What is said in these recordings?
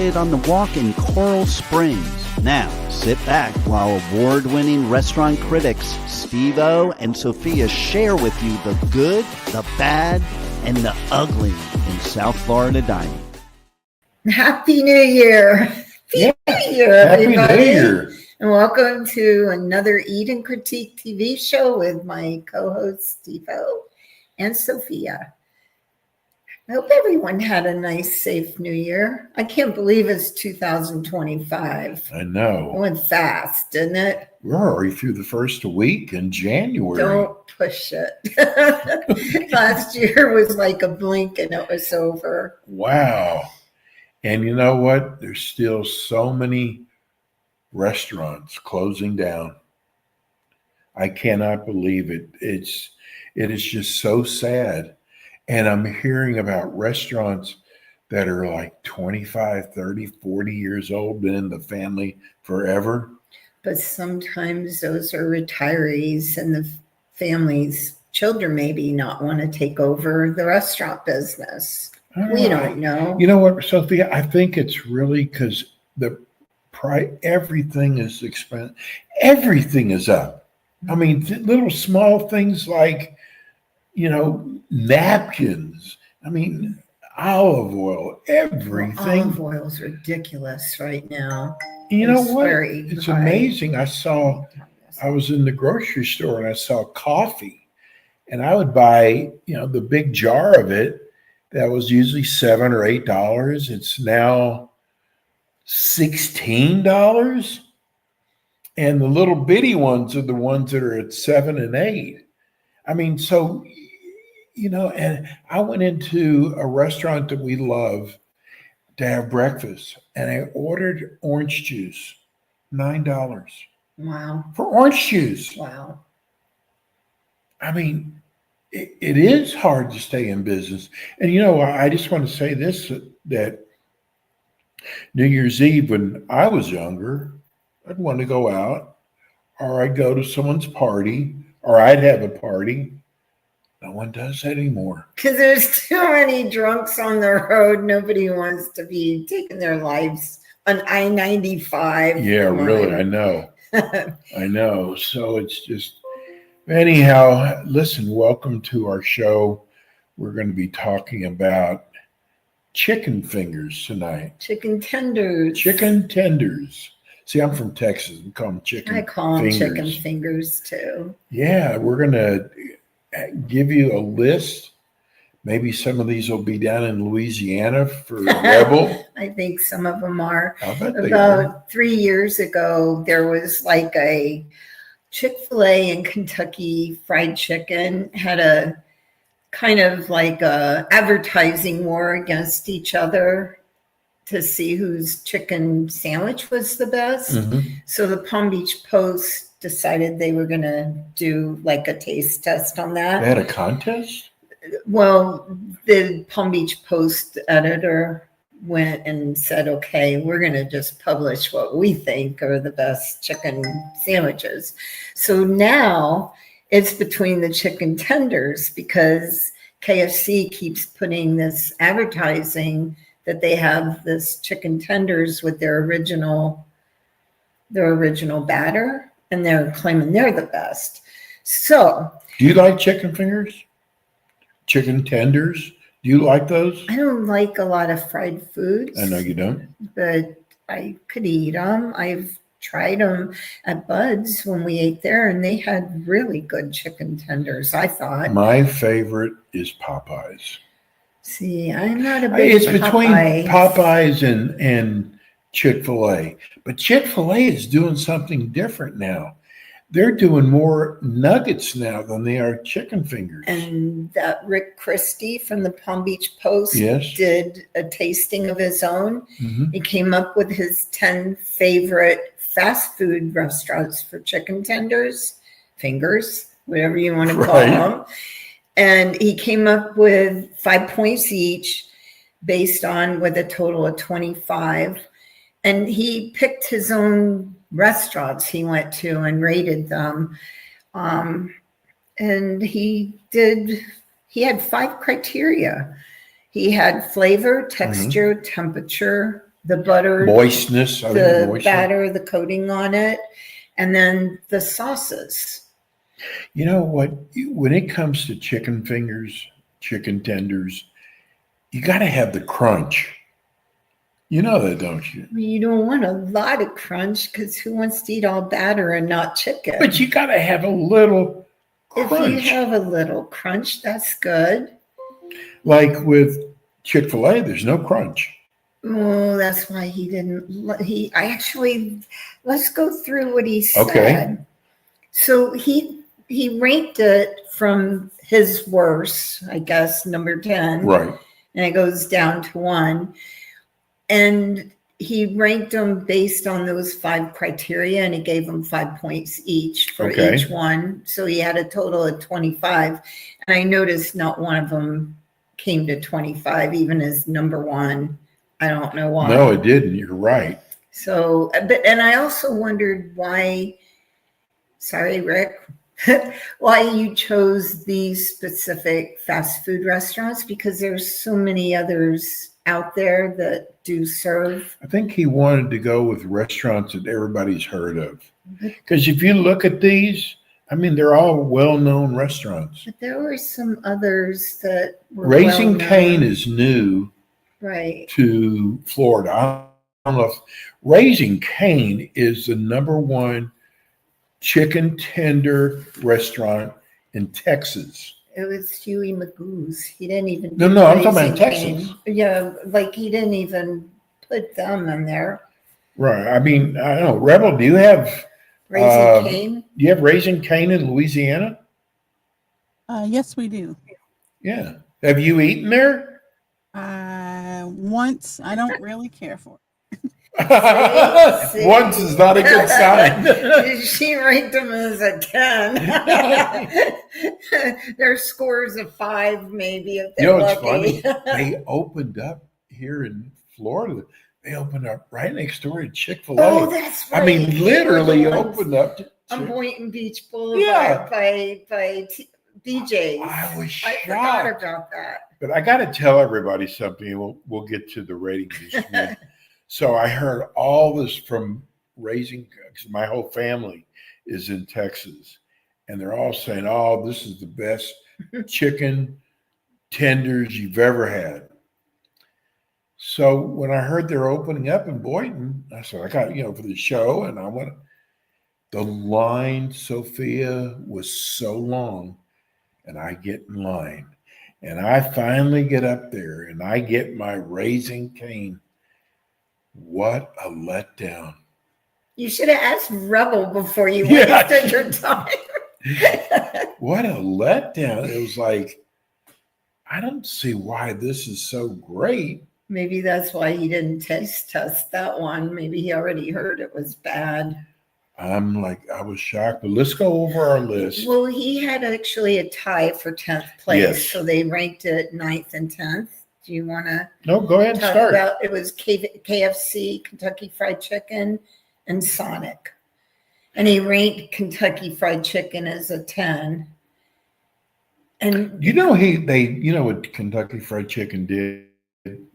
located on the Walk in Coral Springs. Now, sit back while award-winning restaurant critics Steve-O and Sophia share with you the good, the bad, and the ugly in South Florida dining. Happy New Year! Happy New Year, everybody! Happy New Year! And welcome to another Eat and Critique TV show with my co-hosts Steve-O and Sophia. I hope everyone had a nice, safe New Year. I can't believe it's 2025. I know. It went fast, didn't it? We're already through the first week in January. Don't push it. Last year was like a blink and it was over. Wow. And you know what? There's still so many restaurants closing down. I cannot believe it. It is just so sad. And I'm hearing about restaurants that are like 25, 30, 40 years old, been in the family forever. But sometimes those are retirees and the family's children maybe not want to take over the restaurant business. We don't know. You know what, Sophia? I think it's really because the price, everything is expensive. Everything is up. I mean, little small things like, napkins. I mean, olive oil, everything. Olive oil is ridiculous right now. You know what? It's amazing. I was in the grocery store and I saw coffee, and I would buy, the big jar of it that was usually $7 or $8. It's now $16. And the little bitty ones are the ones that are at $7 and $8. I mean, so, and I went into a restaurant that we love to have breakfast, and I ordered orange juice, $9. Wow. For orange juice. Wow. I mean, it is hard to stay in business. And, I just want to say this, that New Year's Eve, when I was younger, I'd want to go out, or I'd go to someone's party, or I'd have a party. No one does that anymore. Because there's too many drunks on the road. Nobody wants to be taking their lives on I-95. Yeah, really, I know. I know. So it's just, anyhow, listen, welcome to our show. We're going to be talking about chicken fingers tonight. Chicken tenders. Chicken tenders. See, I'm from Texas. We call them chicken fingers. I call them chicken fingers too. Yeah, we're going to give you a list. Maybe some of these will be down in Louisiana for Rebel. I think some of them are. About 3 years ago, there was like a Chick-fil-A in Kentucky fried chicken had a kind of like a advertising war against each other to see whose chicken sandwich was the best. Mm-hmm. So the Palm Beach Post decided they were going to do like a taste test on that. They had a contest? Well, the Palm Beach Post editor went and said, okay, we're going to just publish what we think are the best chicken sandwiches. So now it's between the chicken tenders because KFC keeps putting this advertising that they have this chicken tenders with their original batter. And they're claiming they're the best. So, do you like chicken fingers? Chicken tenders? Do you like those? I don't like a lot of fried foods. I know you don't. But I could eat them. I've tried them at Bud's when we ate there, and they had really good chicken tenders, I thought. My favorite is Popeyes. See, I'm not a big It's between Popeyes and Chick-fil-A. But Chick-fil-A is doing something different now. They're doing more nuggets now than they are chicken fingers. And that Rick Christie from the Palm Beach Post yes. did a tasting of his own. Mm-hmm. He came up with his 10 favorite fast food restaurants for chicken tenders, fingers, whatever you want to call them. And he came up with 5 points each based on with a total of 25. And he picked his own restaurants he went to and rated them. And he had 5 criteria. He had flavor, texture, temperature, the butter, Moistness. I think the moistness. batter, the coating on it, and then the sauces. You know what? When it comes to chicken fingers, chicken tenders, you got to have the crunch. You know that, don't you? You don't want a lot of crunch because who wants to eat all batter and not chicken? But you got to have a little If you crunch. have a little crunch, that's good. Like with Chick-fil-A, there's no crunch. Oh, that's why he didn't. Let's go through what he said. Okay. So he ranked it from his worst, I guess, number 10. Right. And it goes down to 1. And he ranked them based on those 5 criteria, and he gave them 5 points each for Okay. each one. So he had a total of 25. And I noticed not one of them came to 25, even as number 1. I don't know why. No, it didn't. You're right. So, and I also wondered why, sorry, Rick, why you chose these specific fast food restaurants, because there's so many others out there that do serve. I think he wanted to go with restaurants that everybody's heard of. Because if you look at these, I mean, they're all well-known restaurants. But there were some others that were Raising well-known. Cane is new Right. to Florida. I don't know if Raising Cane is the #1 chicken tender restaurant in Texas. It was Huey Magoo's. He didn't even. No, do I'm talking about Raising Texas. Cane. Yeah, like he didn't even put them in there. Right. I mean, I don't know. Rebel, do you have Raising Cane. Raising Cane in Louisiana? Yes, we do. Yeah. Have you eaten there? Once, I don't really care for it. See? Once is not a good sign. She ranked them as a 10. There's scores of 5, maybe, if You they're know what's lucky. funny? They opened up here in Florida. They opened up right next door to Chick-fil-A. Oh, that's right. I mean, They literally were the ones opened up to on Chick- Boynton Beach Boulevard Yeah. by BJ's. I was I forgot shocked. about that. But I got to tell everybody something, and we'll get to the ratings this week. So I heard all this from Raising, because my whole family is in Texas, and they're all saying, "Oh, this is the best chicken tenders you've ever had." So when I heard they're opening up in Boynton, I said, "I got for the show," and I went. The line, Sophia, was so long, and I get in line. And I finally get up there and I get my Raising Cane. What a letdown. You should have asked Rebel before you Yeah. wasted your time. What a letdown. It was like, I don't see why this is so great. Maybe that's why he didn't taste test that one. Maybe he already heard it was bad. I'm like, I was shocked. But let's go over our list. Well, he had actually a tie for 10th place. Yes. So they ranked it 9th and 10th. Do you want to No, go ahead and talk start. about it? Was KFC, Kentucky Fried Chicken, and Sonic. And he ranked Kentucky Fried Chicken as a 10. And What Kentucky Fried Chicken did?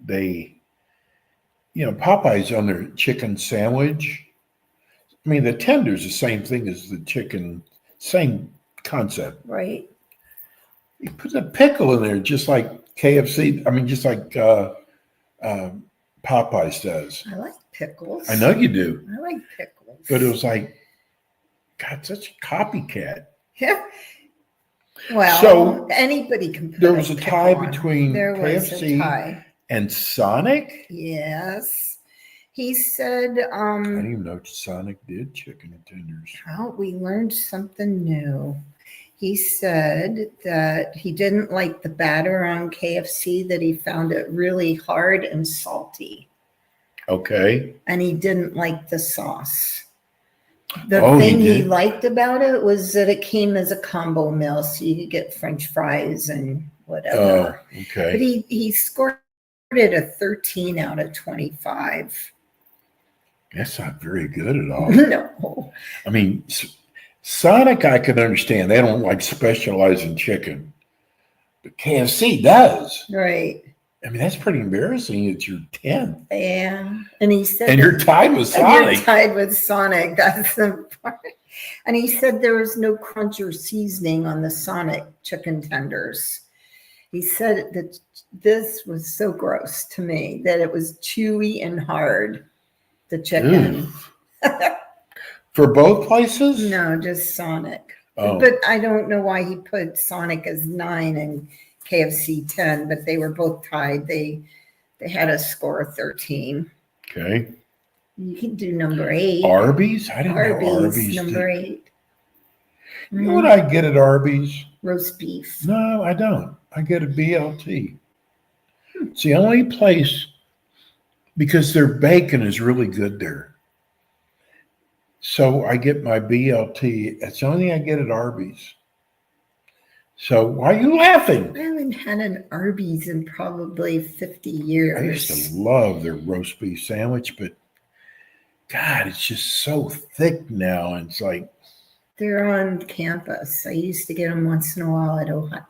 They, Popeyes on their chicken sandwich. I mean, the tender's the same thing as the chicken, same concept. right. You put a pickle in there, just like KFC. I mean, just like Popeyes does. I like pickles. I know you do, I like pickles. but it was like, God, such a copycat. Yeah. Well, So, anybody can put there was a pickle tie on. between There was a KFC tie. and Sonic. Yes. He said, I didn't even know Sonic did chicken tenders. well, we learned something new. He said that he didn't like the batter on KFC, that he found it really hard and salty. Okay. And he didn't like the sauce. The Oh, he thing he did? liked about it was that it came as a combo meal, so you could get French fries and whatever. Oh, okay. But he scored it a 13 out of 25. That's not very good at all. No. I mean, Sonic, I can understand. They don't like specialize in chicken. But KFC does. Right. I mean, that's pretty embarrassing. It's your 10th. Yeah. And he said, And you're tied with and you're Sonic. tied with Sonic. That's the part. And he said there was no crunch or seasoning on the Sonic chicken tenders. He said that this was so gross to me that it was chewy and hard, the chicken. For both places? No, just Sonic. Oh, But I don't know why he put Sonic as 9 and KFC 10, but they were both tied. They had a score of 13. okay. You can do number 8. Arby's? I didn't know Arby's, Arby's. number 8. You know what I get at Arby's? Roast beef. No, I don't. I get a BLT. It's the only place because their bacon is really good there. So I get my BLT. It's the only thing I get at Arby's. So why are you laughing? I haven't had an Arby's in probably 50 years. I used to love their roast beef sandwich, but God, it's just so thick now. And it's like, They're on campus. I used to get them once in a while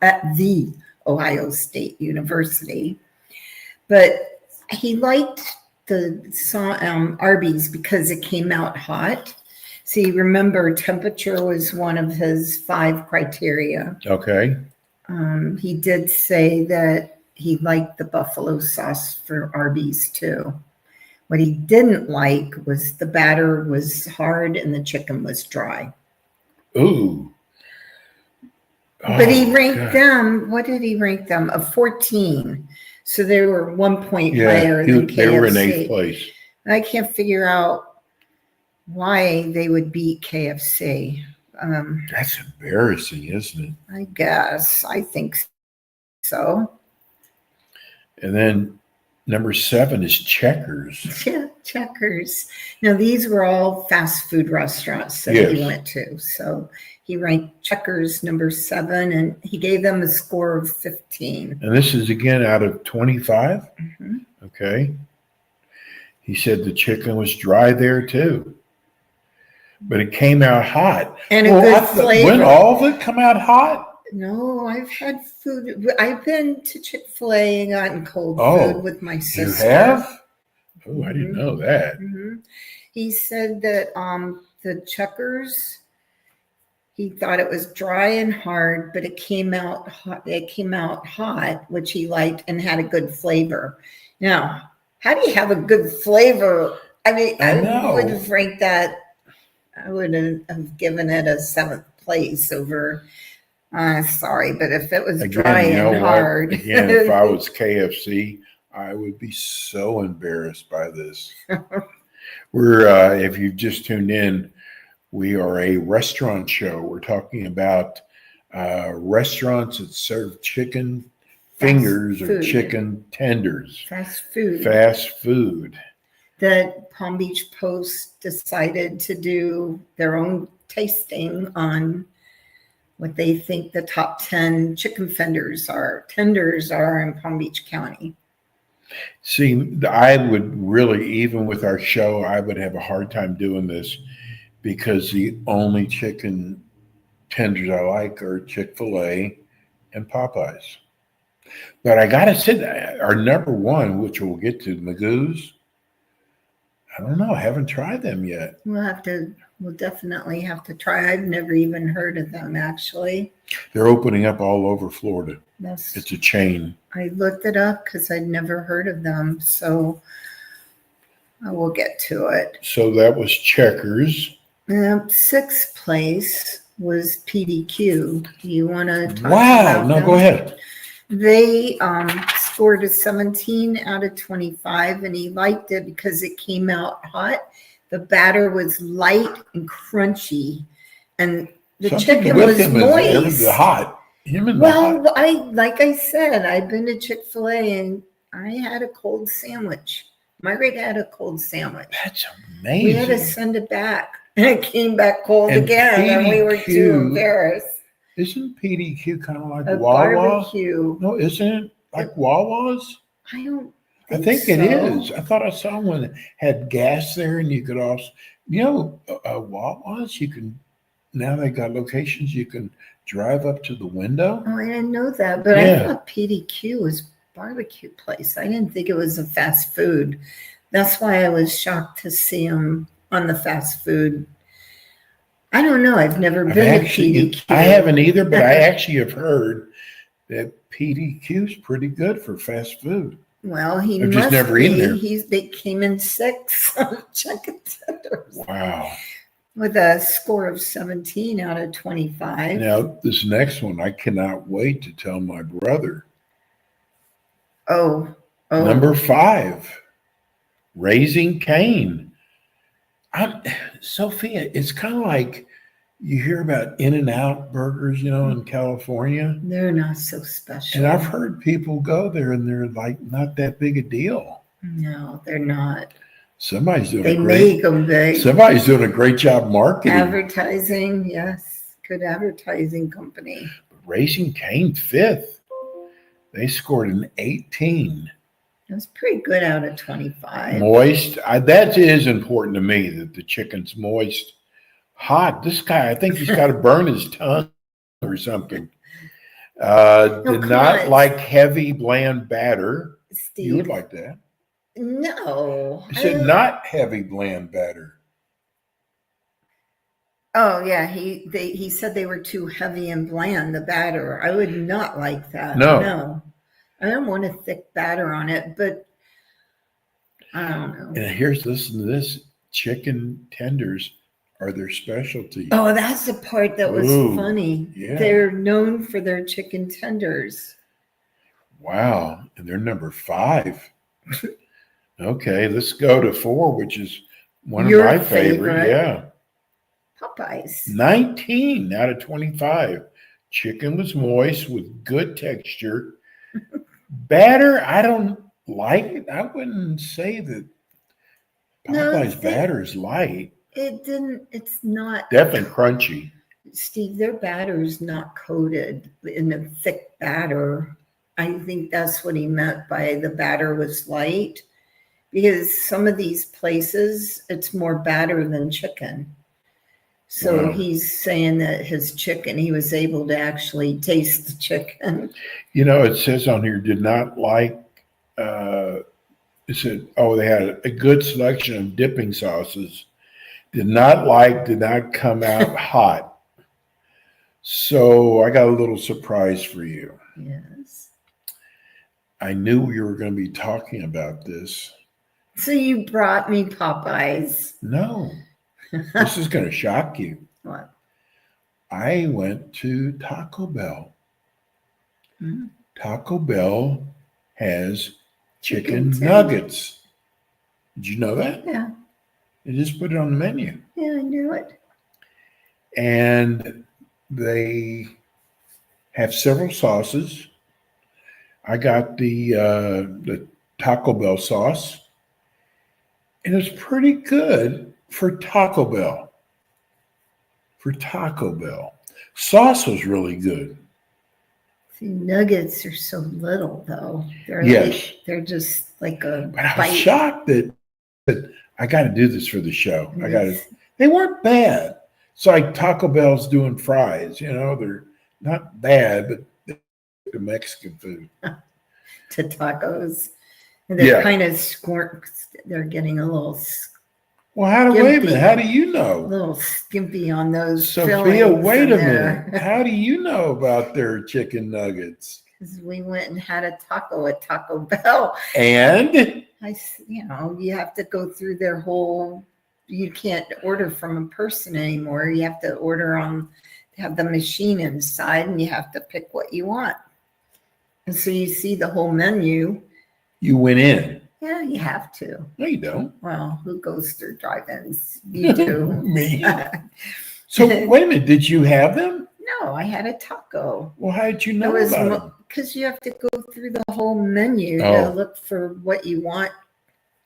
at the Ohio State University. But he liked the Arby's because it came out hot. See, remember, temperature was one of his 5 criteria. okay. He did say that he liked the buffalo sauce for Arby's too. What he didn't like was the batter was hard and the chicken was dry. Ooh. But he Oh, ranked God. them, what did he rank them? A 14. So they were 1 point higher Yeah, than they were in 8th KFC. place. I can't figure out why they would beat KFC. That's embarrassing, isn't it? I guess. I think so. And then number 7 is Checkers. Yeah, Checkers. Now, these were all fast food restaurants that he Yes. went to. So he ranked Checkers number 7 and he gave them a score of 15. And this is again out of 25. Mhm. Okay. He said the chicken was dry there too, but it came out hot. And a Well, good When flavor. all of it come out hot? No, I've had food. I've been to Chick-fil-A and gotten cold Oh, food with my You sister. have? Oh, I didn't Mhm. know that. Mhm. He said that the Checkers, he thought it was dry and hard, but it came out hot. It came out hot, which he liked and had a good flavor. Now, how do you have a good flavor? I mean, I I know. would have ranked that. I would have given it a 7th place over. Sorry, but if it was dry Again, you know and what? hard, Again, if I was KFC, I would be so embarrassed by this. We're, if you've just tuned in, we are a restaurant show. We're talking about restaurants that serve chicken fingers or food. chicken tenders, fast food. fast food. That Palm Beach Post decided to do their own tasting on what they think the top 10 chicken tenders are in Palm Beach County. See, I would really, even with our show, I would have a hard time doing this because the only chicken tenders I like are Chick-fil-A and Popeyes. But I got to say, our number 1, which we'll get to, Magoo's, I don't know. I haven't tried them yet. We'll definitely have to try. I've never even heard of them, actually. They're opening up all over Florida. That's, It's a chain. I looked it up because I'd never heard of them. So I will get to it. So that was Checkers. 6th place was PDQ. Do you want to talk Wow. about No, them? go ahead. They scored a 17 out of 25, and he liked it because it came out hot. The batter was light and crunchy, and the Something chicken with was him moist. the hot. Him and the hot. Well, like I said, I've been to Chick-fil-A, and I had a cold sandwich. Margaret had a cold sandwich. That's We had to amazing. send it back, and it came back cold And again, and we were PDQ too embarrassed. Isn't PDQ kind of like A Wawa? barbecue. No, isn't it like Wawa's? I don't I think it so. is. I thought I saw one that had gas there, and you could also, Wawa's. You can now they got locations you can drive up to the window. Oh, I didn't know that, but I Yeah. thought PDQ was barbecue place. I didn't think it was a fast food. That's why I was shocked to see them on the fast food. I don't know. I've never been to PDQ. I haven't either, but I actually have heard that PDQ is pretty good for fast food. Well, he I've must just never be. eaten there. They came in 6 on chicken tenders Wow. with a score of 17 out of 25. Now, this next one, I cannot wait to tell my brother. Oh. Number 5, Raising Cane. Sophia, it's kind of like you hear about In-N-Out burgers, in California. They're not so special. And I've heard people go there and they're like not that big a deal. No, they're not. Somebody's doing They make them big. Somebody's doing a great job marketing. Advertising, yes. Good advertising company. Raising Cane 5th. They scored an 18. It was pretty good out of 25. Moist. That is important to me, that the chicken's moist. Hot. This guy, I think he's got to burn his tongue or something. Did not like heavy, bland batter. Steve. You would like that. No. He said not heavy, bland batter. Oh yeah, he said they were too heavy and bland, the batter. I would not like that. No. I don't want a thick batter on it, but I don't know. And listen to this. Chicken tenders are their specialty. Oh, that's the part that was Ooh, funny. yeah. They're known for their chicken tenders. Wow. And they're number 5. Okay, let's go to 4, which is one Your of my favorite. favorite. Yeah. Popeyes. 19 out of 25. Chicken was moist with good texture. Batter, I don't like it. I wouldn't say that Popeye's batter is light. It's not. Definitely crunchy. Steve, their batter is not coated in a thick batter. I think that's what he meant by the batter was light, because some of these places, it's more batter than chicken. So Wow. he's saying that his chicken, he was able to actually taste the chicken. It says on here, did not like, it said, they had a good selection of dipping sauces. Did not come out hot. So I got a little surprise for you. Yes. I knew we were going to be talking about this. So you brought me Popeyes. No, this is going to shock you. What? I went to Taco Bell. Hmm. Taco Bell has Chicken chicken nuggets. Did you know that? Yeah. They just put it on the menu. Yeah, I knew it. And they have several sauces. I got the Taco Bell sauce, and it's pretty good for Taco Bell. Sauce was really good. See, nuggets are so little, though. Yes. They're just like a But I was bite. shocked that I got to do this for the show. Yes. They weren't bad. It's like Taco Bell's doing fries. They're not bad, but they're the Mexican food. To tacos. And they're Yeah. kind of they're getting a little Well, wait a minute. Skimpy. How do you know? little skimpy on those Sophia, fillings wait in a there. minute. How do you know about their chicken nuggets? 'Cause we went and had a taco at Taco Bell. And You have to go through their whole. You can't order from a person anymore. You have to have the machine inside, and you have to pick what you want. And so you see the whole menu. you went in. Yeah, you have to. No, you don't. Well, who goes through drive-ins? You do. Me. So wait a minute. Did you have them? No, I had a taco. Well, how did you It know was about them? because you have to go through the whole menu Oh. to look for what you want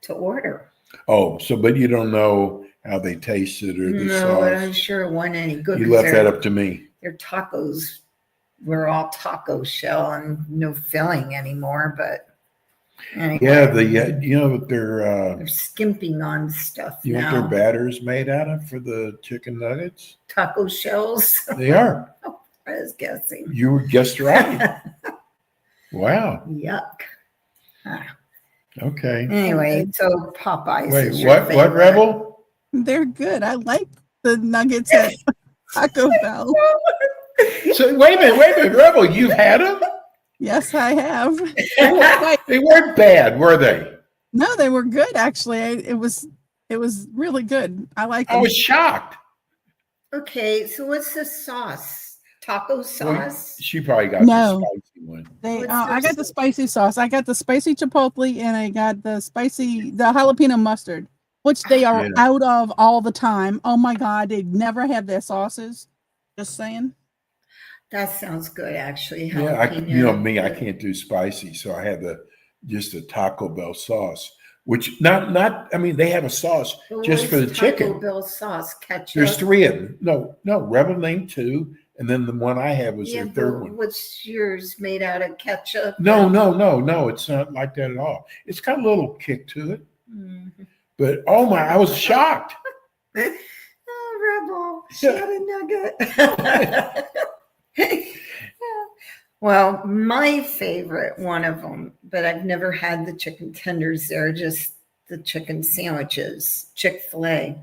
to order. But you don't know how they tasted or the No, but I'm sauce. sure it wasn't any good. You 'cause left that up to me. Their tacos were all taco shell and no filling anymore. But anyway, Yeah, what they're skimping on stuff what now. their batter is made out of for the chicken nuggets? Taco shells. They are. I was guessing. You guessed right. Wow. Yuck. Okay. Anyway, so Popeyes Wait, is your what? What favorite. Rebel? They're good. I like the nuggets at Taco Bell. So wait a minute, Rebel. You've had them? Yes, I have. They weren't bad, were they? No, they were good actually. It was really good. I like I them. was shocked. Okay, so what's the sauce? Taco Well, sauce? she probably got No. the spicy one. What's I got their the spicy sauce. I got the spicy chipotle and I got the jalapeno mustard, which they are Yeah. out of all the time. Oh my God, they never have their sauces. Just saying. That sounds good, actually. Yeah, Jalapeno. you know me, I can't do spicy, so I have just a Taco Bell sauce, which not. I mean, they have a sauce But just for the what's Taco chicken. Bell sauce, ketchup. There's 3 of them. No, Rebel named 2, and then the one I had was Yeah, their third but one. what's yours made out of ketchup? No, it's not like that at all. It's got a little kick to it, Mhm. but oh my, I was shocked. Oh, Rebel, she had a nugget. Well, my favorite one of them, but I've never had the chicken tenders there, just the chicken sandwiches, Chick-fil-A.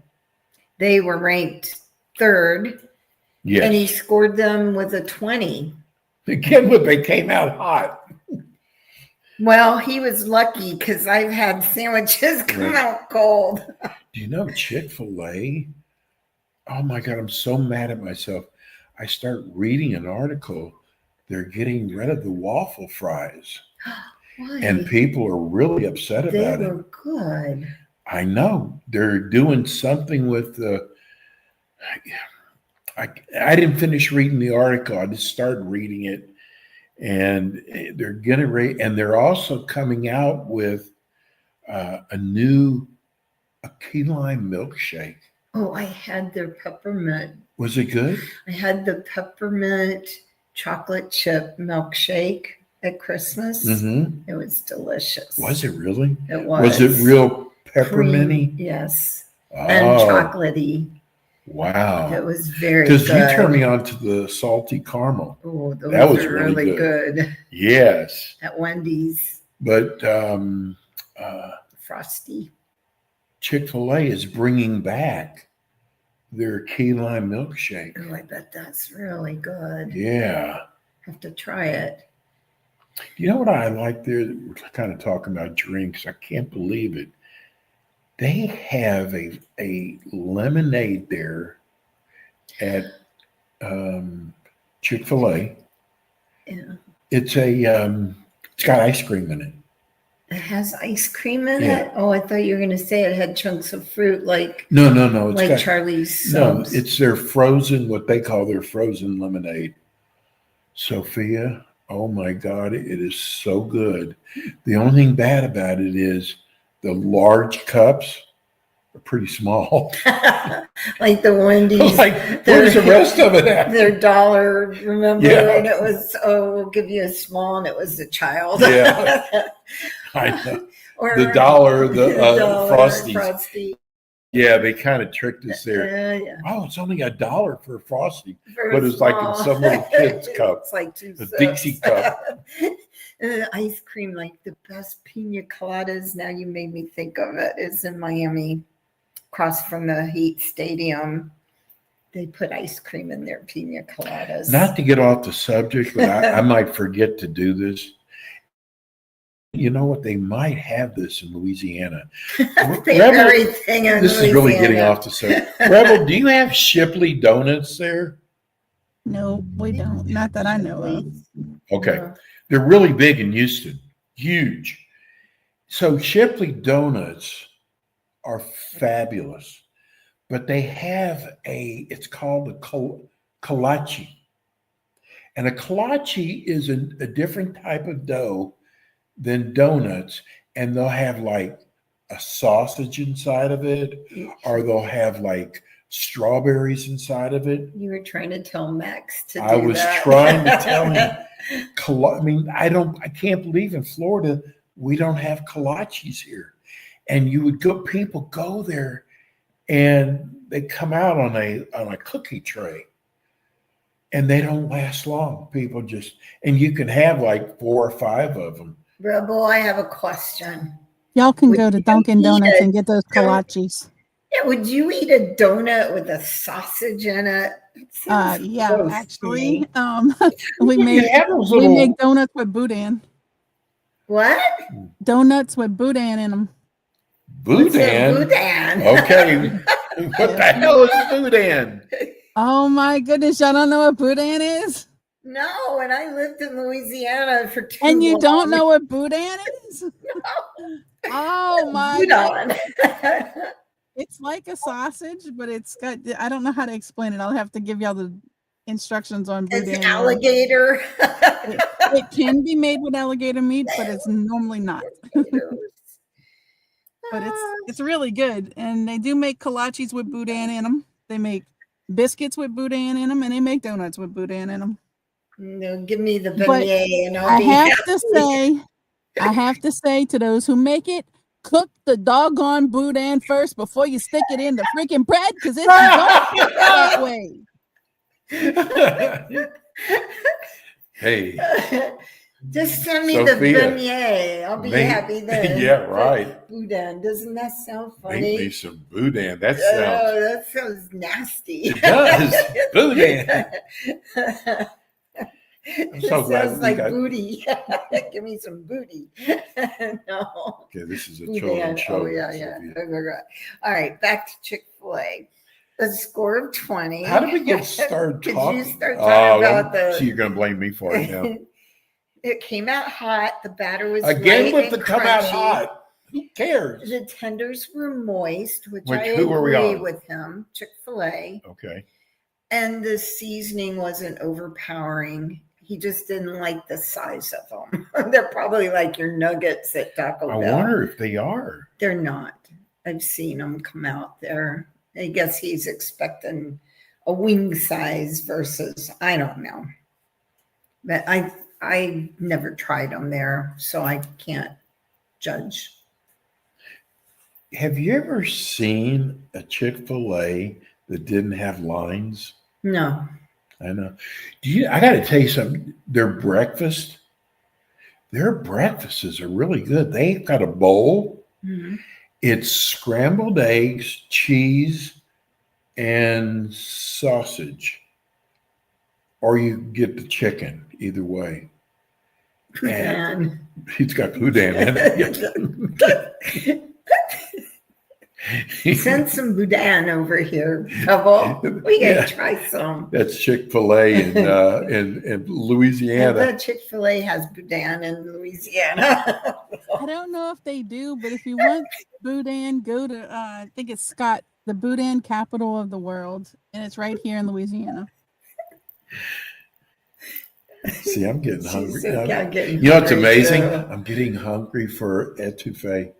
They were ranked 3rd, and Yes. he scored them with a 20. Again, when they came out hot. Well, he was lucky because I've had sandwiches come Right. out cold. Do you know Chick-fil-A? Oh my God, I'm so mad at myself. I start reading an article. They're getting rid of the waffle fries, Why? and people are really upset They about it. were good. I know they're doing something with the. I didn't finish reading the article. I just started reading it, and they're getting ready, and they're also coming out with a key lime milkshake. Oh, I had their peppermint. Was it good? I had the peppermint chocolate chip milkshake at Christmas. Mm-hmm. It was delicious. Was it really? It was. Was it real pepperminty? Cream, yes. Oh, And chocolatey. It wow. was very Because good. you turned me on to the salty caramel. Oh, those That was are really really good. Yes. At Wendy's. But Frosty. Chick-fil-A is bringing back their key lime milkshake. Oh, I bet that's really good. Yeah. Have to try it. You know what I like there? We're kind of talking about drinks. I can't believe it. They have a lemonade there at Chick-fil-A. Yeah. It's got ice cream in it. It has ice cream in Yeah. it. Oh, I thought you were going to say it had chunks of fruit like No. It's like got, Charlie's no, subs. it's their frozen, what they call their frozen lemonade. Sophia, oh my God, it is so good. The only thing bad about it is the large cups are pretty small. like the Wendy's. Like, where's the rest of it at? Their dollar, remember? Yeah. And it was, we'll give you a small, and it was a child. Yeah. I know. Or The dollar, the dollar Frosties. Frosty. Yeah, they kind of tricked us there. Yeah. Oh, it's only $1 for a Frosty. Very But it's like in small. some little kid's cup. It's like 2 A sips. Dixie cup. And ice cream, like the best pina coladas. Now you made me think of it. Is in Miami, across from the Heat Stadium. They put ice cream in their pina coladas. Not to get off the subject, but I might forget to do this. You know what? They might have this in Louisiana. the Rebel- very thing in This is really getting Louisiana. off the subject. Rebel, do you have Shipley donuts there? No, we don't. Not that I know of. Okay. No. They're really big in Houston. Huge. So Shipley donuts are fabulous, but they have it's called a kolache. And a kolache is a different type of dough than donuts, and they'll have like a sausage inside of it, or they'll have like strawberries inside of it. You were trying to tell Max to do I was that. trying to tell him. I mean, I can't believe in Florida we don't have kolaches here. And people go there and they come out on a cookie tray and they don't last long. People and you can have like 4 or 5 of them Rebel, I have a question. Y'all can Would go to you Dunkin' eat Donuts it? and get those kolaches. Yeah, would you eat a donut with a sausage in it? It sounds Yeah, gross to actually, me. we You make have those we little make donuts with boudin. What? Donuts with boudin in them. What's a boudin. boudin? Okay. What the hell is boudin? Oh my goodness, y'all don't know what boudin is? No, and I lived in Louisiana for too And you long. don't know what boudin is? Oh my goodness. Boudin. It's like a sausage, but it's got, I don't know how to explain it. I'll have to give y'all the instructions on boudin. It's alligator. It can be made with alligator meat, but it's normally not. But it's really good. And they do make kolaches with boudin in them. They make biscuits with boudin in them, and they make donuts with boudin in them. No, give me the But beignet and I'll I be have to say to those who make it, cook the doggone boudin first before you stick it in the freaking bread, because it's that way. Hey, Just send me Sophia, the beignet. I'll be happy then. Yeah, right. Boudin. Doesn't that sound Make me funny? some boudin. That Oh, sounds. that sounds nasty. It does. Boudin. I'm so It glad sounds we like got- booty. Give me some booty. No. Okay, this is a Boudin. children's show. Oh, yeah. Sophia. All right, back to Chick-fil-A. A score of 20. How did we get started Did talking? you start talking about So the... you're going to blame me for it now. It came out hot. The batter was Again light with and the come out crunchy. hot. Who cares? The tenders were moist, which Which- I who are we agree on? with him. Chick-fil-A. Okay. And the seasoning wasn't overpowering. He just didn't like the size of them. They're probably like your nuggets at Taco I Bell. wonder if they are. They're not. I've seen them come out there. I guess he's expecting a wing size versus, I don't know. But I never tried them there, so I can't judge. Have you ever seen a Chick-fil-A that didn't have lines? No. I know. I got to tell you something. Their breakfasts are really good. They've got a bowl. Mhm. It's scrambled eggs, cheese, and sausage. Or you get the chicken, either way. Man. It's got boudin in it. Send some boudin over here, Double. We gotta Yeah. try some. That's Chick-fil-A in I Louisiana. bet Chick-fil-A has boudin in Louisiana. I don't know if they do, but if you want boudin, go to I think it's Scott, the boudin capital of the world, and it's right here in Louisiana. See, I'm getting hungry. I'm getting You know what's hungry, amazing? too. I'm getting hungry for etouffee.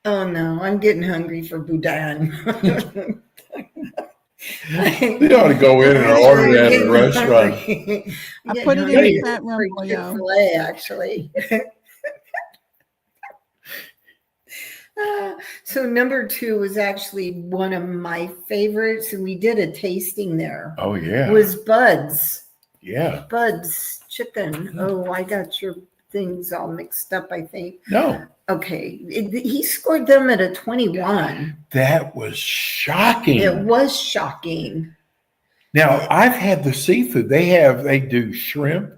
Oh no, I'm getting hungry for boudin. They ought to go in and order that at a restaurant. I put it in the chat room for y'all. Chick-fil-A, actually. So number 2 was actually one of my favorites, and we did a tasting there. Oh yeah, Was Bud's. yeah. Bud's chicken. Oh, I got your things all mixed up, I think. No, Okay. He scored them at a 21. that was shocking. It was shocking. Now I've had the seafood. They do shrimp,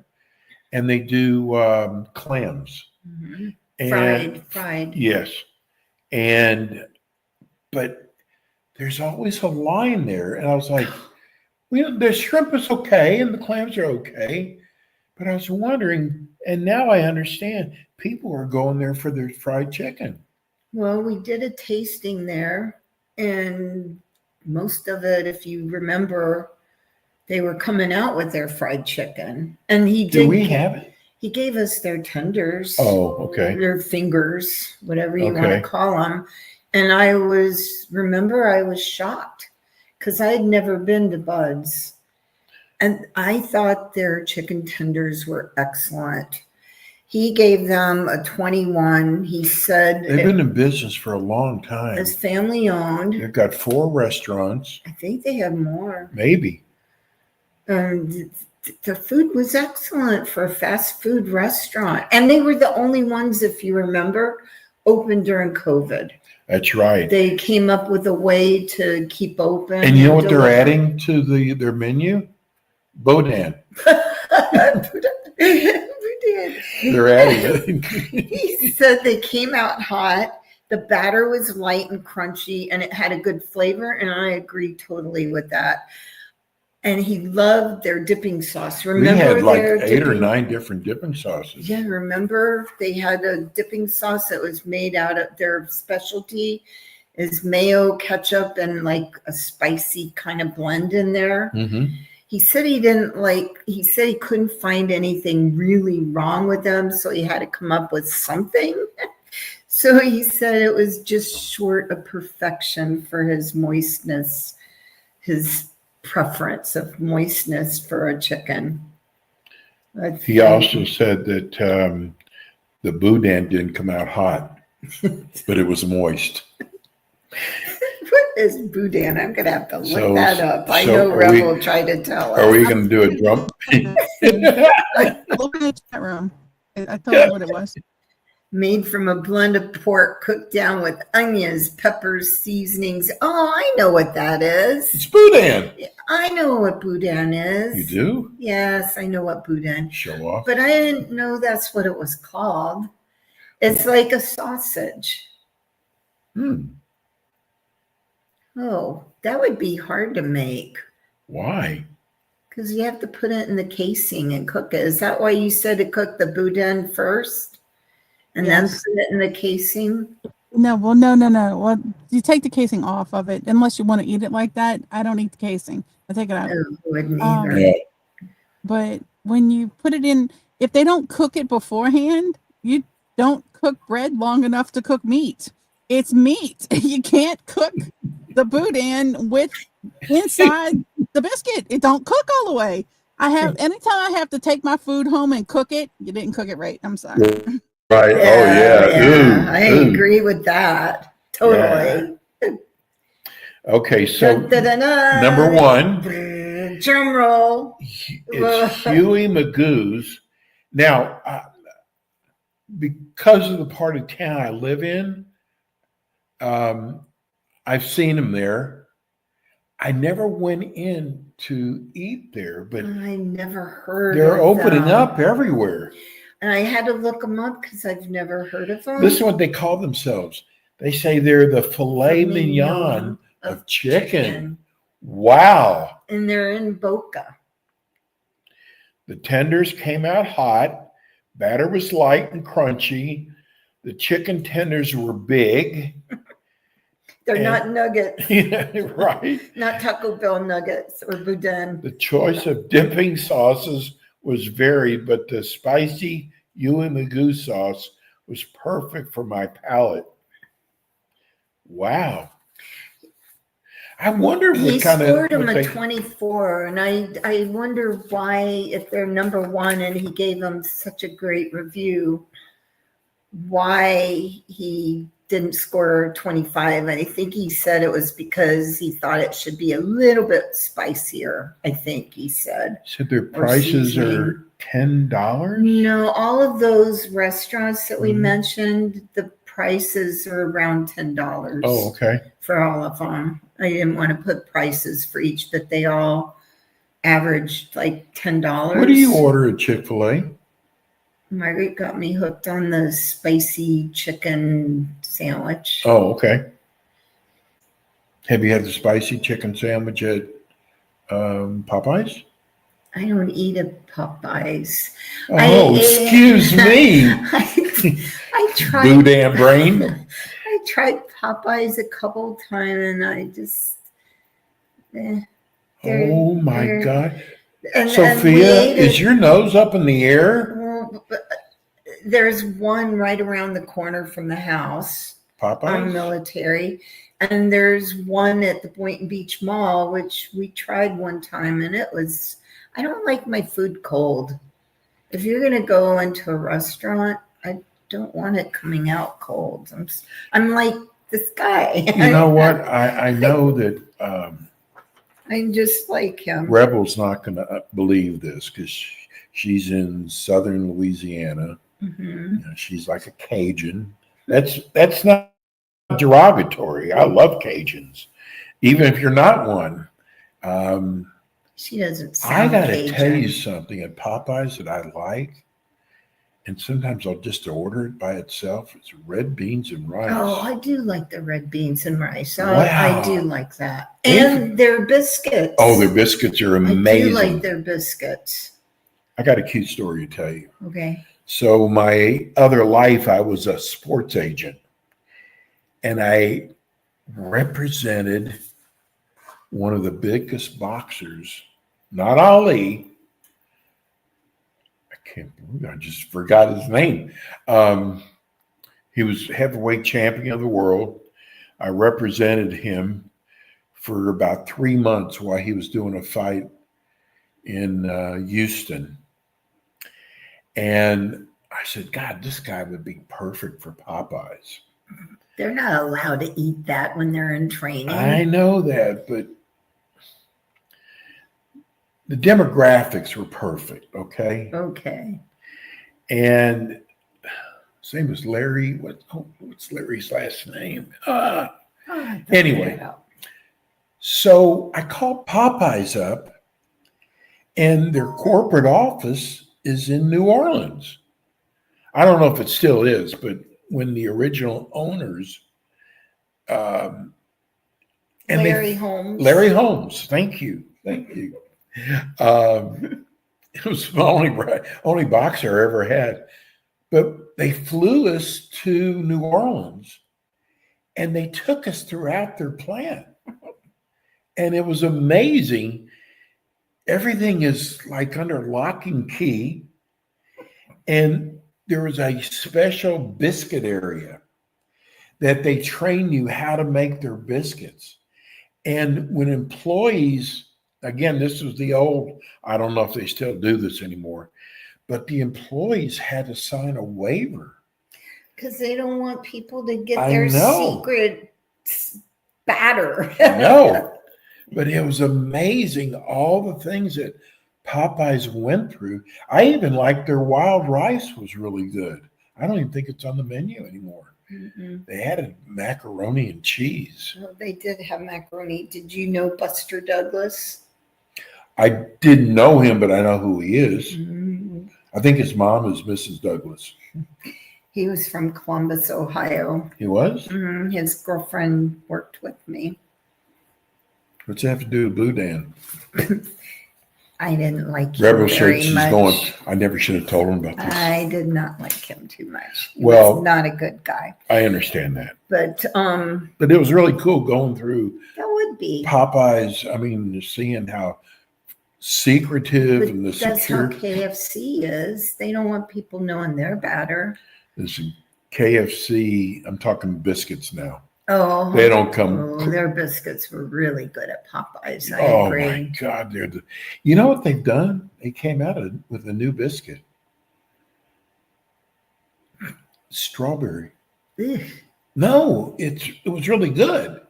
and they do clams. And Fried. yes, but there's always a line there, and I was like, well, the shrimp is okay, and the clams are okay, but I was wondering, and now I understand. People are going there for their fried chicken. Well, we did a tasting there, and most of it, if you remember, they were coming out with their fried chicken. And Do we have it? He gave us their tenders. Oh, okay. Their fingers, whatever you want Okay. to call them. And I was shocked because I had never been to Bud's. And I thought their chicken tenders were excellent. He gave them a 21. He said They've been in business for a long time. it's family owned. They've got 4 restaurants, I think they have more. maybe. the food was excellent for a fast food restaurant. And they were the only ones, if you remember, open during COVID. That's right. They came up with a way to keep open. And you know what they're deliver. adding to their menu? Boudin. They're adding it. He said they came out hot. The batter was light and crunchy, and it had a good flavor. And I agree totally with that. And he loved their dipping sauce. Remember, We had like their 8 or dipping- 9 different dipping sauces. Yeah, remember they had a dipping sauce that was made out of their specialty is mayo, ketchup, and like a spicy kind of blend in there. Mm-hmm. He said he said he couldn't find anything really wrong with them, so he had to come up with something. So he said it was just short of perfection for his moistness, his preference of moistness for a chicken. He also said that the boudin didn't come out hot, but it was moist. What is boudin? I'm gonna have to look So- that up. I so know are Reb we- will try to tell Are us. we going to do a drum? Look in the chat room. I told you what it was. Made from a blend of pork cooked down with onions, peppers, seasonings. Oh, I know what that It's is. boudin. I know what boudin is. You do? Yes, I know what boudin. Show off. But I didn't know that's what it was called. It's like a sausage. Hmm. Oh, that would be hard to make Why? because you have to put it in the casing and cook it. Is that why you said to cook the boudin first and then Yes. put it in the casing? No. Well, you take the casing off of it unless you want to eat it like that. I don't eat the casing. I take it out. Oh, wouldn't Um, either. Yeah. But when you put it in, if they don't cook it beforehand, you don't cook bread long enough to cook meat. It's meat. You can't cook the boudin with inside the biscuit. It don't cook all the way. Anytime I have to take my food home and cook it, you didn't cook it right. I'm sorry. Right. Oh, yeah. Ooh, I ooh. agree with that. Totally. Okay. So Da-da-da-da. number 1, Drum roll. it's Huey Magoo's. Now, because of the part of town I live in, I've seen them there. I never went in to eat there, but I never heard they're of opening them. up everywhere. And I had to look them up because I've never heard of them. This is what they call themselves. They say they're the filet mignon of chicken. Wow. And they're in Boca. The tenders came out hot. Batter was light and crunchy. The chicken tenders were big. They're And- not nuggets, Right. not Taco Bell nuggets or boudin. The choice of dipping sauces was varied, but the spicy Huey Magoo sauce was perfect for my palate. Wow. I wonder He what kind scored of them a 24, and I wonder why, if they're number 1 and he gave them such a great review, why he didn't score 25. And I think he said it was because he thought it should be a little bit spicier, I think he said. said their prices are $10. No, all of those restaurants that we Mhm. mentioned, the prices are around $10 Oh, okay. for all of them. I didn't want to put prices for each, but they all averaged like $10. What do you order at Chick-fil-A? Margaret got me hooked on the spicy chicken sandwich. Oh, okay. Have you had the spicy chicken sandwich at Popeyes? I don't eat at Popeyes. Oh, excuse me, I tried. boudin brain. I tried Popeyes a couple times, and I just. They're- Oh my they're- God. and we Sophia, ate is it- your nose up in the air? Well, but there's one right around the corner from the house on Popeyes? Military, and there's one at the Boynton Beach Mall, which we tried one time, and it was. I don't like my food cold. If you're gonna go into a restaurant, I don't want it coming out cold. I'm like this guy. You know what? I know that I just like him. Rebel's not going to believe this because she's in southern Louisiana. Mhm. You know, she's like a Cajun. That's not derogatory. I love Cajuns, even if you're not one. She doesn't I sound got to Cajun. tell you something at Popeyes that I like, and sometimes I'll just order it by itself. It's red beans and rice. Oh, I do like the red beans and rice. Oh, Wow. I do like that. They've- And their biscuits. Oh, their biscuits are I do amazing. like their biscuits. I got a cute story to tell you. Okay. So my other life, I was a sports agent, and I represented one of the biggest boxers, not Ali. I can't believe I just forgot his name. He was heavyweight champion of the world. I represented him for about 3 months while he was doing a fight in Houston. And I said, God, this guy would be perfect for Popeyes. They're not allowed to eat that when they're in training. I know that, but the demographics were perfect, okay? Okay. And his name was Larry. What's Larry's last name? Oh, I thought Anyway. that out. So I called Popeyes up, and their corporate office is in New Orleans. I don't know if it still is, but when the original owners, and Larry Holmes. Larry Holmes, thank you. It was the only boxer I ever had. But they flew us to New Orleans, and they took us throughout their plant. And it was amazing. Everything is like under lock and key. And there was a special biscuit area that they train you how to make their biscuits. And when employees, again, this was the old, I don't know if they still do this anymore, but the employees had to sign a waiver. Because they don't want people to get I their know. secret batter. No, but it was amazing all the things that Popeyes went through. I even liked their wild rice was really good. I don't even think it's on the menu anymore. Mm-mm. They had a macaroni and cheese. Well, they did have macaroni. Did you know Buster Douglas? I didn't know him, but I know who he is. Mm. I think his mom is Mrs. Douglas. He was from Columbus, Ohio. He was? His girlfriend worked with me. What's that have to do with Boudin? I didn't like him Rebel very Shirts is much. going, I never should have told him about this. I did not like him too much. He Well- was not a good guy. I understand that. But But it was really cool going through that would be. Popeyes. I mean, seeing how secretive But and the that's how secure. KFC is. They don't want people knowing their batter. This KFC, I'm talking biscuits now. Oh, They don't come. their biscuits were really good at Popeyes. I Oh agree. my God, you know what they've done? They came out with a new biscuit. Strawberry. Ugh. No, it was really good.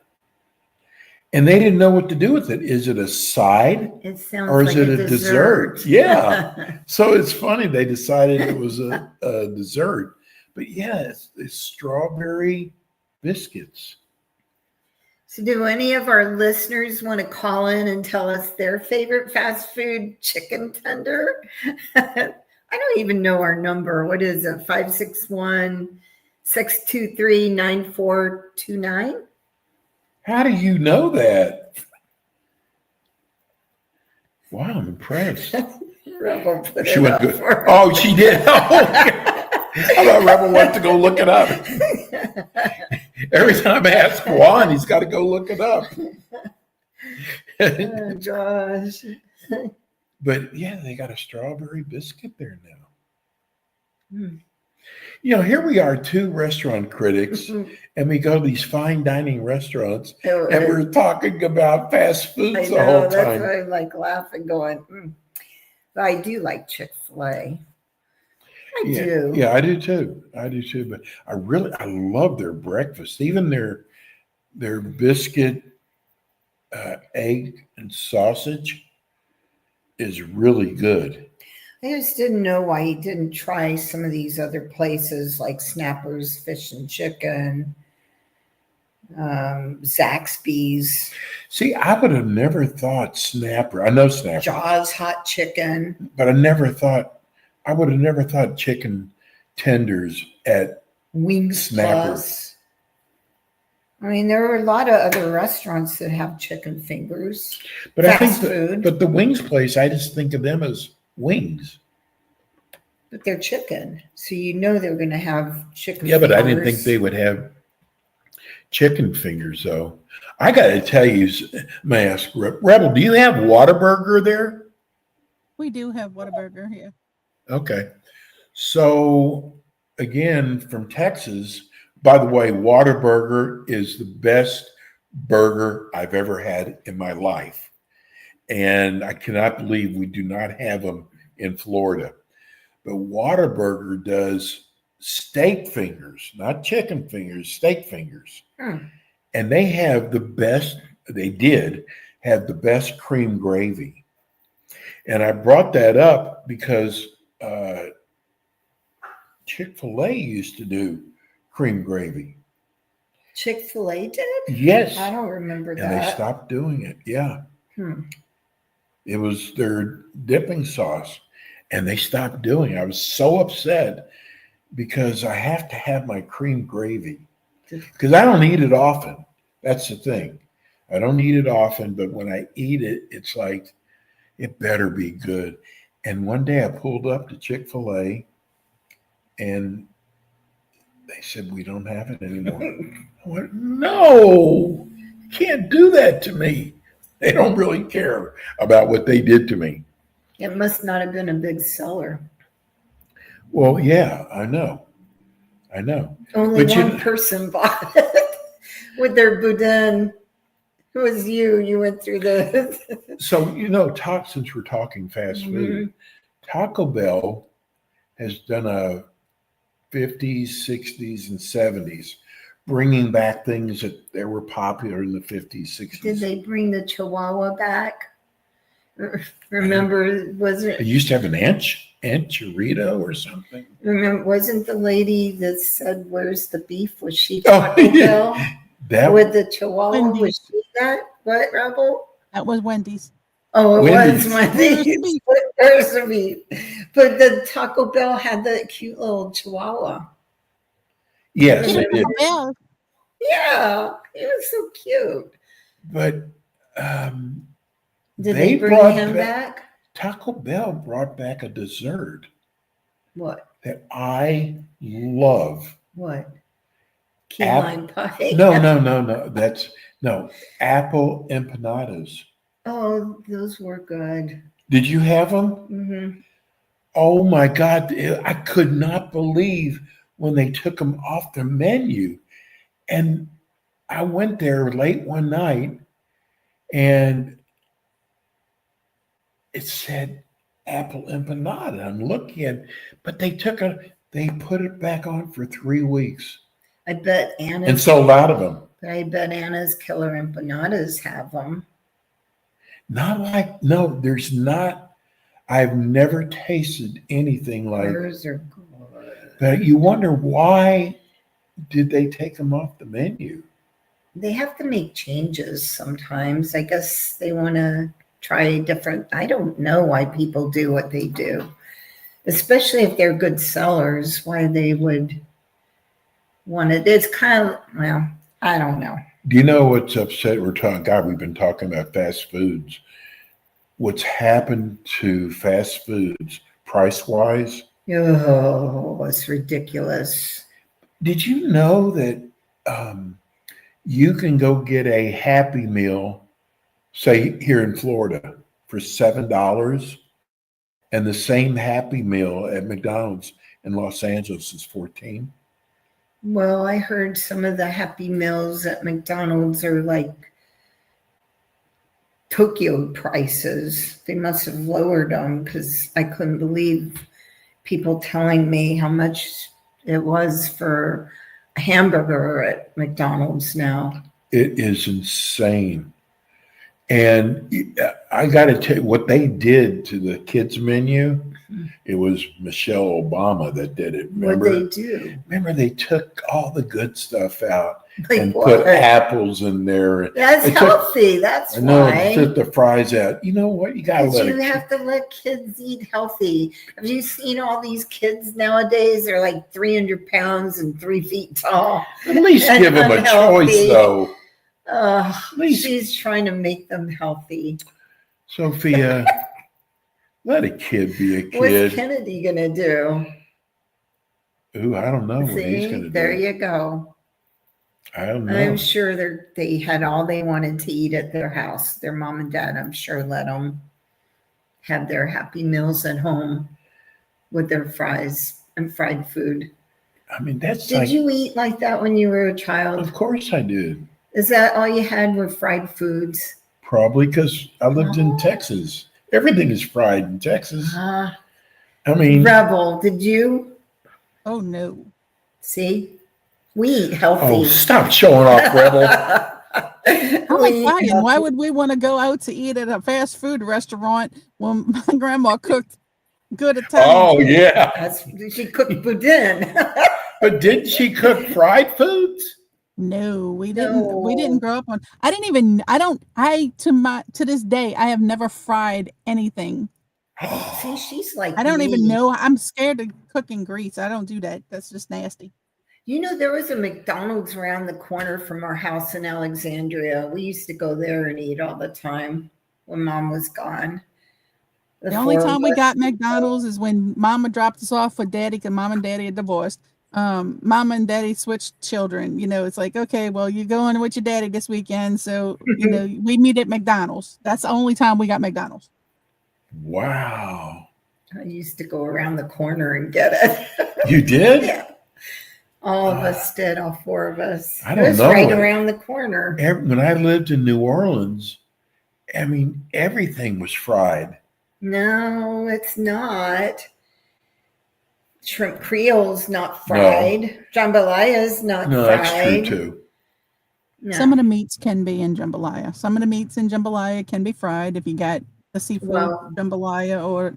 And they didn't know what to do with it. Is it a side? It sounds Or is like it a a dessert? dessert. Yeah. So it's funny they decided it was a dessert. But yeah, it's strawberry biscuits. So do any of our listeners want to call in and tell us their favorite fast food chicken tender? I don't even know our number. What is it? 561-623-9429? How do you know that? Wow, I'm impressed. Rebel put She it went up good. for us. Oh, she did. I thought Rebel went to go look it up. Every time I ask Juan, he's got to go look it up. Oh, gosh. But yeah, they got a strawberry biscuit there now. Hmm. You know, here we are, two restaurant critics, and we go to these fine dining restaurants, and we're talking about fast I foods the know, whole that's time. why I'm like laughing, going, But I do like Chick-fil-A. I do. Yeah, I do too. But I love their breakfast. Even their biscuit egg and sausage is really good. I just didn't know why he didn't try some of these other places like Snappers Fish and Chicken, Zaxby's, See, I would have never thought Snapper. I know Snapper, Jaws Hot Chicken. but I would have never thought chicken tenders at Wings Snapper. Plus. I mean, there are a lot of other restaurants that have chicken fingers. But I Fast think food. but the wings place, I just think of them as wings. But they're chicken. So you know they're going to have chicken Yeah, but I didn't fingers. think they would have chicken fingers though. I got to tell you, may I ask Rebel, do you have Whataburger there? We do have Whataburger here. Okay. So again, from Texas, by the way, Whataburger is the best burger I've ever had in my life. And I cannot believe we do not have them in Florida. But Whataburger does steak fingers, not chicken fingers, steak fingers. And they have they did have the best cream gravy. And I brought that up because Chick-fil-A used to do cream gravy. Chick-fil-A did? Yes. I don't remember And that. they stopped doing it. Yeah. Hmm. It was their dipping sauce. And they stopped doing it. I was so upset because I have to have my cream gravy. Because I don't eat it often. That's the thing. I don't eat it often, but when I eat it, it's like, it better be good. And one day I pulled up to Chick-fil-A and they said, we don't have it anymore. I went, no, you can't do that to me. They don't really care about what they did to me. It must not have been a big seller. Well, yeah, I know. Only But one person bought it with their boudin. Who was you? You went through the. So, since we're talking fast food, Taco Bell has done a 50s, 60s, and 70s, bringing back things that were popular in the 50s, 60s. Did they bring the Chihuahua back? Remember, was It it? used to have an Anchorito or something. Remember, wasn't the lady that said, "Where's the beef"? Was she Oh, Taco yeah. Bell That with the Chihuahua? Wendy's. Was she that? What, Rebel? That was Wendy's. Oh, it Wendy's. was Wendy's. Where's the beef? But the Taco Bell had the cute little Chihuahua. yes, Taco it did. Bell. Yeah, it was so cute. But Did They they bring brought him back- back? Taco Bell brought back a dessert What? that I love. What? Key lime pie. No. Apple empanadas. Oh, those were good. Did you have them? Hmm. Oh my God. I could not believe when they took them off the menu. And I went there late one night and it said apple empanada. I'm looking at, but they put it back on for 3 weeks I bet and Anna's. sold out of them. I bet Anna's Killer Empanadas have them. There's not. I've never tasted anything like. Hers are good. But you wonder why did they take them off the menu? They have to make changes sometimes. I guess they want to try different. I don't know why people do what they do, especially if they're good sellers, why they would want it. It's kind of, well, I don't know. Do you know what's upset? We've been talking about fast foods. What's happened to fast foods price-wise? Oh, it's ridiculous. Did you know that you can go get a Happy Meal, say here in Florida, for $7, and the same Happy Meal at McDonald's in Los Angeles is $14? Well, I heard some of the Happy Meals at McDonald's are like Tokyo prices. They must have lowered them because I couldn't believe people telling me how much it was for a hamburger at McDonald's now. It is insane. And I got to tell you what they did to the kids menu. It was Michelle Obama that did it. What Remember? they do? Remember, they took all the good stuff out Like and what? put apples in there. That's They took- healthy. That's I know, why. took the fries out. You know what? You got to Because let you it. have to let kids eat healthy. Have you seen all these kids nowadays? They're like 300 pounds and 3 feet tall. At least and give them a unhealthy. choice, though. Uh, least- she's trying to make them healthy. Sophia, let a kid be a What's kid. Kennedy gonna do? Ooh, I don't know what he's See, going to there do. you go. I don't know. I'm sure they had all they wanted to eat at their house. Their mom and dad, I'm sure, let them have their happy meals at home with their fries and fried food. I mean, that's Did like, you eat like that when you were a child? of course I did. Is that all you had were fried foods? Probably because I lived in Oh. Texas. Everything is fried in Texas. Ah, I mean, Rebel, did you? Oh no. See, we eat healthy. oh, stop showing off, Rebel. I'm We like eat Brian, why healthy. would we want to go out to eat at a fast food restaurant when my grandma cooked good Italian Oh, food? yeah. She cooked boudin. But didn't she cook fried foods? No, we didn't. We No. didn't grow up on. I didn't even. To this day, I have never fried anything. See, she's like I don't even me. know. I'm scared of cooking grease. I don't do that. That's just nasty. You know, there was a McDonald's around the corner from our house in Alexandria. We used to go there and eat all the time when Mom was gone. The only four of time we us. got McDonald's is when Mama dropped us off with Daddy, because Mom and Daddy are divorced. Mama and Daddy switched children. You know, it's like, okay, well, you're going with your daddy this weekend, so you know we meet at McDonald's. That's the only time we got McDonald's. Wow. I used to go around the corner and get it. You did? Yeah. All of us did, all four of us. I It don't was know. right around the corner. When I lived in New Orleans, I mean, everything was fried. No, it's not. Shrimp Creole's not fried. Jambalaya's not No, fried. that's true too. No. Some of the meats can be in jambalaya. Some of the meats in jambalaya can be fried if you got the seafood Well, jambalaya or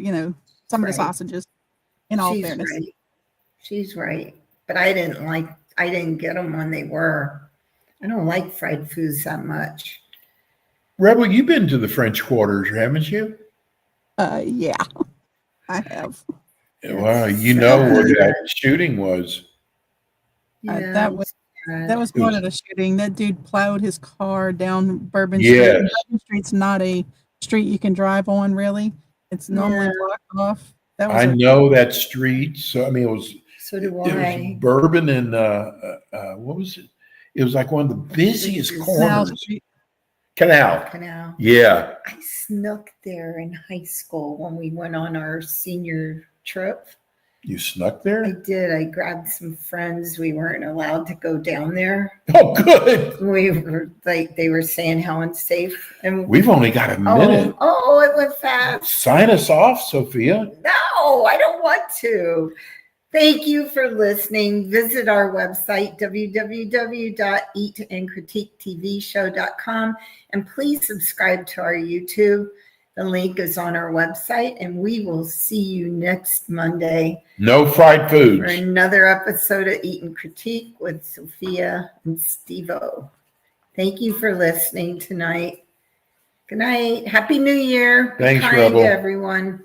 some of the right. sausages. In all She's fairness, right. She's right. But I didn't get them when they were. I don't like fried foods that much. Rebel, you've been to the French Quarters, haven't you? yeah, I have. Wow, you know where that shooting was. Yeah, that it was sad. That was It part was- of the shooting. That dude plowed his car down Bourbon Yes. Street. Bourbon Street's not a street you can drive on, really. It's normally Yeah. blocked off. That was I a- know that street. So I mean, So do it I. was Bourbon and what was it? It was like one of the busiest Canal Canal corners. Street. Canal. Canal. Yeah. I snuck there in high school when we went on our senior trip. You snuck I there? did. I grabbed some friends. We weren't allowed to go down there. Oh, good. We were like, they were saying how unsafe. And We've only got a minute. oh, it went fast. Sign us off, Sophia. No, I don't want to. Thank you for listening. Visit our website, www.eatandcritiquetvshow.com, and please subscribe to our YouTube. The link is on our website, and we will see you next Monday No fried for foods. another episode of Eat and Critique with Sophia and Steve-O. Thank you for listening tonight. Good night. Happy New Year. Be Thanks, kind Rebel. to everyone.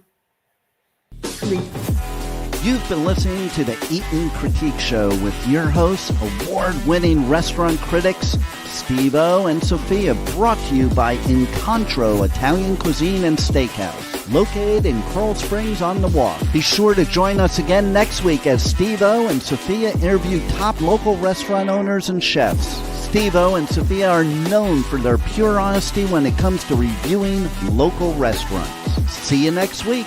You've been listening to the Eat and Critique Show with your hosts, award-winning restaurant critics Steve-O and Sophia, brought to you by Incontro Italian Cuisine and Steakhouse, located in Coral Springs on the Walk. Be sure to join us again next week as Steve-O and Sophia interview top local restaurant owners and chefs. Steve-O and Sophia are known for their pure honesty when it comes to reviewing local restaurants. See you next week.